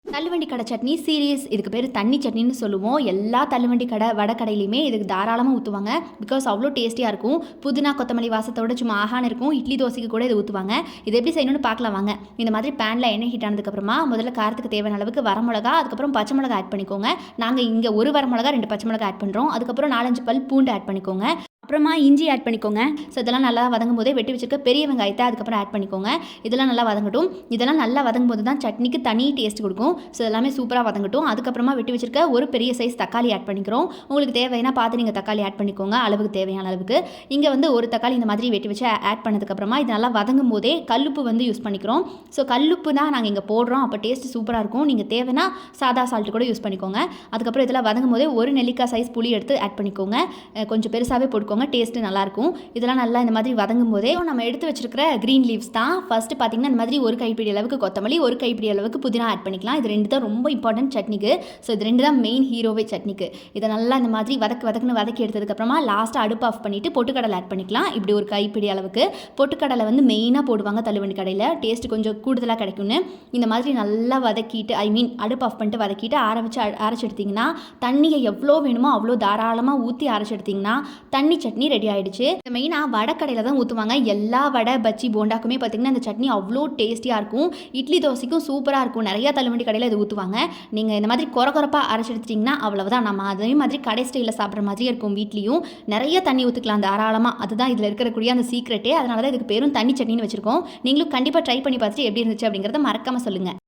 தள்ளுவண்டி கடை சட்னி சீரியஸ். இதுக்கு பேர் தண்ணி சட்னின்னு சொல்லுவோம். எல்லா தள்ளுவண்டி கடை வடை கடையிலையுமே இதுக்கு தாராளமாக ஊற்றுவாங்க. பிகாஸ் அவ்வளோ டேஸ்டியாக இருக்கும். புதினா கொத்தமல்லி வாசத்தோட சும்மா ஆகான்னு இருக்கும். இட்லி தோசைக்கு கூட இது ஊற்றுவாங்க. இது எப்படி செய்யணும்னு பார்க்கலாம் வாங்க. இந்த மாதிரி பேனில் எண்ணெய் ஹீட் ஆனதுக்கப்புறமா முதல்ல காரத்துக்கு தேவையான அளவுக்கு வரமிளகா, அதுக்கப்புறம் பச்சை மிளகா ஆட் பண்ணிக்கோங்க. நாங்கள் இங்கே ஒரு வரமிளகா 2 பச்சை மிளகா ஆட் பண்ணுறோம். அதுக்கப்புறம் 4-5 பல் பூண்டு ஆட் பண்ணிக்கோங்க. அப்புறமா இஞ்சி ஆட் பண்ணிக்கோங்க. ஸோ இதெல்லாம் நல்லா வதங்கும் போதே வெட்டி வச்சுருக்க பெரிய வெங்காயத்தை அதுக்கப்புறம் ஆட் பண்ணிக்கோங்க. இதெல்லாம் நல்லா வதங்கட்டும். இதெல்லாம் நல்லா வதங்கும் போது தான் சட்னிக்கு தனி டேஸ்ட் கொடுக்கும். ஸோ எல்லாமே சூப்பராக வதங்கட்டும். அதுக்கப்புறமா வெட்டி வச்சுருக்க ஒரு பெரிய சைஸ் தக்காளி ஆட் பண்ணிக்கிறோம். உங்களுக்கு தேவைன்னா பார்த்து நீங்கள் தக்காளி ஆட் பண்ணிக்கோங்க, அளவுக்கு தேவையான அளவுக்கு. இங்கே வந்து ஒரு தக்காளி இந்த மாதிரி வெட்டி வச்சு ஆட் பண்ணதுக்கப்புறமா இது நல்லா வதங்கும் போதே கல்லுப்பு வந்து யூஸ் பண்ணிக்கிறோம். ஸோ கல்லுப்பு தான் நாங்கள் இங்கே போடுறோம். அப்போ டேஸ்ட் சூப்பராக இருக்கும். நீங்கள் தேவைன்னா சாதா சால்ட்டு கூட யூஸ் பண்ணிக்கோங்க. அதுக்கப்புறம் இதெல்லாம் வதங்கும் போதே ஒரு நெல்லிக்காய் சைஸ் புளி எடுத்து ஆட் பண்ணிக்கோங்க. கொஞ்சம் பெருசாகவே போட்டுக்கோங்க, டேஸ்ட்டு நல்லாயிருக்கும். இதெல்லாம் நல்லா இந்த மாதிரி வதங்கும் போதே நம்ம எடுத்து வச்சிருக்கிற க்ரீன் லீவ்ஸ் தான். ஃபர்ஸ்ட் பார்த்தீங்கன்னா இந்த மாதிரி ஒரு கைப்பிடி அளவுக்கு கொத்தமல்லி, ஒரு கைப்பிடி அளவுக்கு புதினா ஆட் பண்ணிக்கலாம். இது 2 தான் ரொம்ப இம்பார்ட்டன்ட் சட்னிக்கு. ஸோ இது 2 தான் மெயின் ஹீரோவே சட்னிக்கு. இதை நல்லா இந்த மாதிரி வதக்குன்னு வதக்கி எடுத்ததுக்கப்புறமா லாஸ்ட்டாக அடுப்பு ஆஃப் பண்ணிவிட்டு பொட்டுக்கடலை ஆட் பண்ணிக்கலாம். இப்படி ஒரு கைப்பிடி அளவுக்கு பொட்டுக்கடலை வந்து மெயினாக போடுவாங்க தள்ளுவண்டி கடையில். டேஸ்ட் கொஞ்சம் கூடுதலாக கிடைக்கும்னு. இந்த மாதிரி நல்லா வதக்கிட்டு அடுப்பு ஆஃப் பண்ணிட்டு வதக்கிட்டு அரைச்சி எடுத்திங்கன்னா தண்ணியை எவ்வளோ வேணுமோ அவ்வளோ தாராளமாக ஊற்றி அரைச்சி எடுத்திங்கன்னா தண்ணி சட்னி ரெடி ஆகிடுச்சு. மெயினாக வடை கடையில் தான் ஊற்றுவாங்க. எல்லா வடை பஜ்ஜி போண்டாக்குமே பார்த்திங்கன்னா இந்த சட்னி அவ்வளோ டேஸ்டியாக இருக்கும். இட்லி தோசைக்கும் சூப்பராக இருக்கும். நிறையா தள்ளுவண்டி கடையில் இது ஊற்றுவாங்க. நீங்கள் இந்த மாதிரி கொரகொரப்பாக அரைச்சி எடுத்துட்டிங்கன்னா அவ்வளவுதான். நம்ம அதே மாதிரி கடை ஸ்டைலில் சாப்பிட்ற மாதிரி இருக்கும். வீட்லேயும் நிறைய தண்ணி ஊற்றிக்கலாம் தாராளமாக. அதுதான் இதில் இருக்கக்கூடிய அந்த சீக்ரெட்டே. அதனால தான் இதுக்கு பேரும் தண்ணி சட்னின்னு வச்சுருக்கோம். நீங்களும் கண்டிப்பாக ட்ரை பண்ணி பார்த்துட்டு எப்படி இருந்துச்சு அப்படிங்கிறத மறக்காமல் சொல்லுங்கள்.